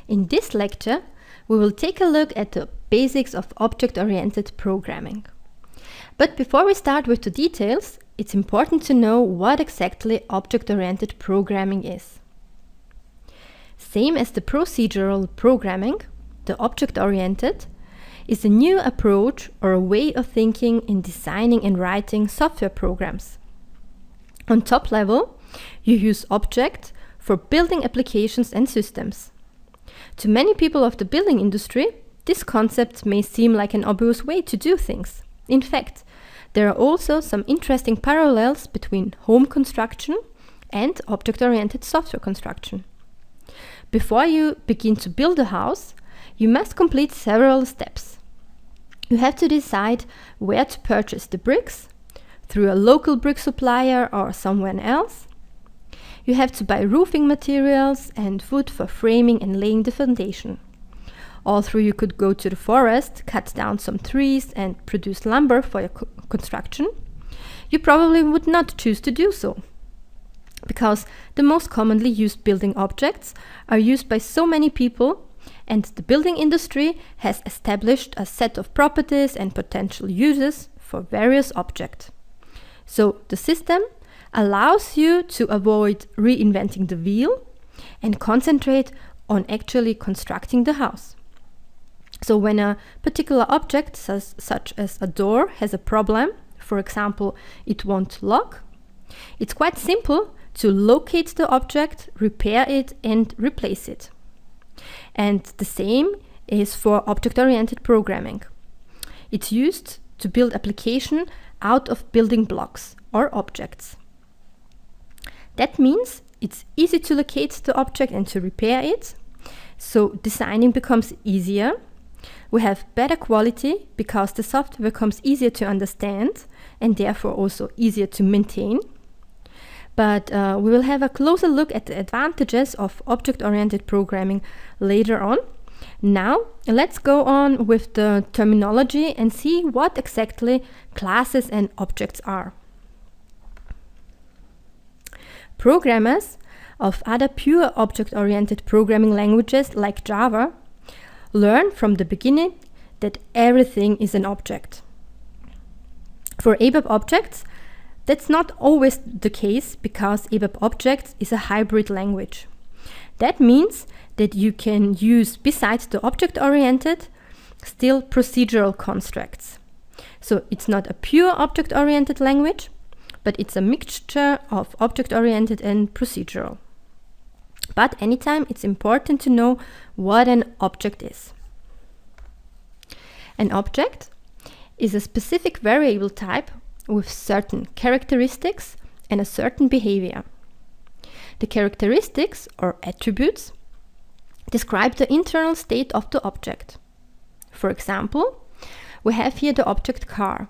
In this lecture, we will take a look at the basics of object-oriented programming. But before we start with the details, it's important to know what exactly object-oriented programming is. Same as the procedural programming, the object-oriented is a new approach or a way of thinking in designing and writing software programs. On top level, you use objects for building applications and systems. To many people of the building industry, this concept may seem like an obvious way to do things. In fact, there are also some interesting parallels between home construction and object-oriented software construction. Before you begin to build a house, you must complete several steps. You have to decide where to purchase the bricks, through a local brick supplier or someone else. You have to buy roofing materials and wood for framing and laying the foundation. Although you could go to the forest, cut down some trees and produce lumber for your construction, you probably would not choose to do so, because the most commonly used building objects are used by so many people, and the building industry has established a set of properties and potential uses for various objects. So the system allows you to avoid reinventing the wheel and concentrate on actually constructing the house. So when a particular object, such as a door, has a problem, for example, it won't lock, it's quite simple to locate the object, repair it, and replace it. And the same is for object-oriented programming. It's used to build application out of building blocks or objects. That means it's easy to locate the object and to repair it, so designing becomes easier. We have better quality because the software becomes easier to understand and therefore also easier to maintain. But we will have a closer look at the advantages of object-oriented programming later on. Now, let's go on with the terminology and see what exactly classes and objects are. Programmers of other pure object-oriented programming languages like Java learn from the beginning that everything is an object. For ABAP objects, that's not always the case because ABAP objects is a hybrid language. That means that you can use, besides the object-oriented, still procedural constructs. So it's not a pure object-oriented language, but it's a mixture of object-oriented and procedural. But anytime it's important to know what an object is. An object is a specific variable type with certain characteristics and a certain behavior. The characteristics or attributes describe the internal state of the object. For example, we have here the object car.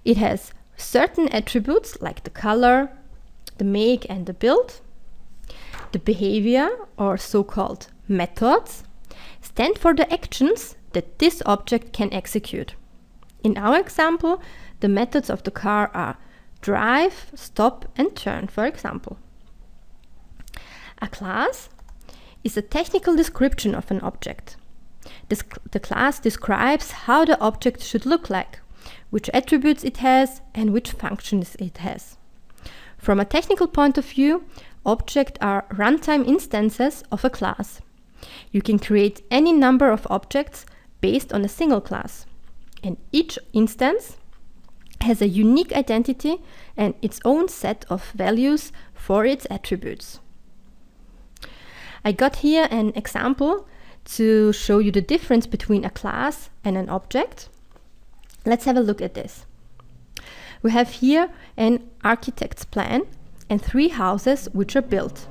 It has certain attributes like the color, the make and the build. The behavior, or so-called methods, stand for the actions that this object can execute. In our example, the methods of the car are drive, stop and turn, for example. A class is a technical description of an object. The class describes how the object should look like, which attributes it has and which functions it has. From a technical point of view, objects are runtime instances of a class. You can create any number of objects based on a single class, and each instance has a unique identity and its own set of values for its attributes. I got here an example to show you the difference between a class and an object. Let's have a look at this. We have here an architect's plan and 3 houses which are built.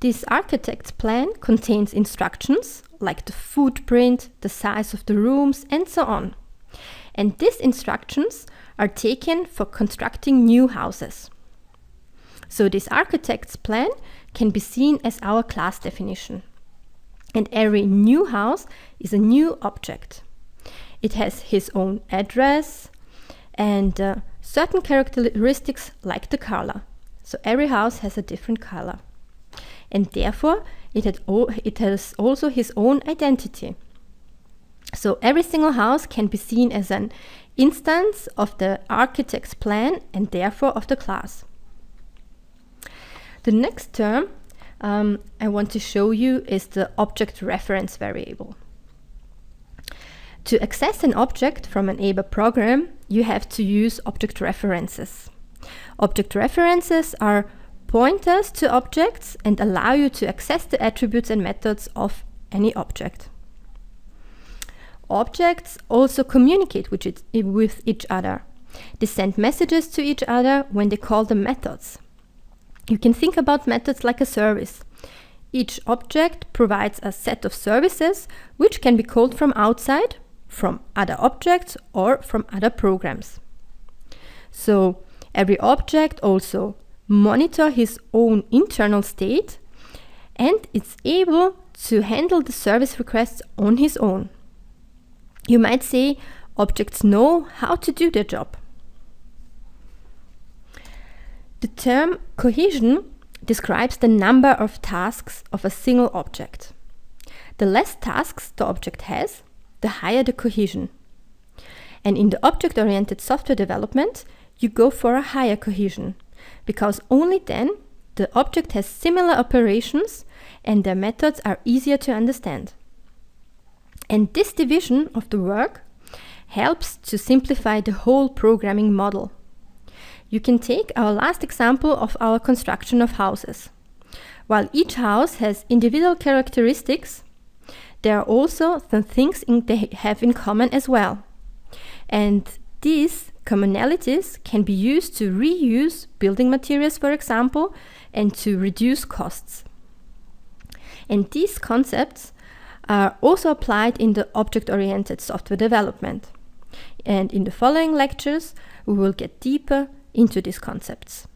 This architect's plan contains instructions like the footprint, the size of the rooms, and so on. And these instructions are taken for constructing new houses. So this architect's plan can be seen as our class definition. And every new house is a new object. It has his own address and certain characteristics like the color. So every house has a different color. And therefore, it has also his own identity. So every single house can be seen as an instance of the architect's plan and therefore of the class. The next term I want to show you is the object reference variable. To access an object from an ABAP program, you have to use object references. Object references are pointers to objects and allow you to access the attributes and methods of any object. Objects also communicate with each other. They send messages to each other when they call them methods. You can think about methods like a service. Each object provides a set of services which can be called from outside, from other objects, or from other programs. So every object also monitors his own internal state and it's able to handle the service requests on his own. You might say objects know how to do their job. The term cohesion describes the number of tasks of a single object. The less tasks the object has, the higher the cohesion. And in the object-oriented software development, you go for a higher cohesion, because only then the object has similar operations and their methods are easier to understand. And this division of the work helps to simplify the whole programming model. You can take our last example of our construction of houses. While each house has individual characteristics, there are also some things they have in common as well. And these commonalities can be used to reuse building materials, for example, and to reduce costs. And these concepts are also applied in the object-oriented software development. And in the following lectures, we will get deeper into these concepts.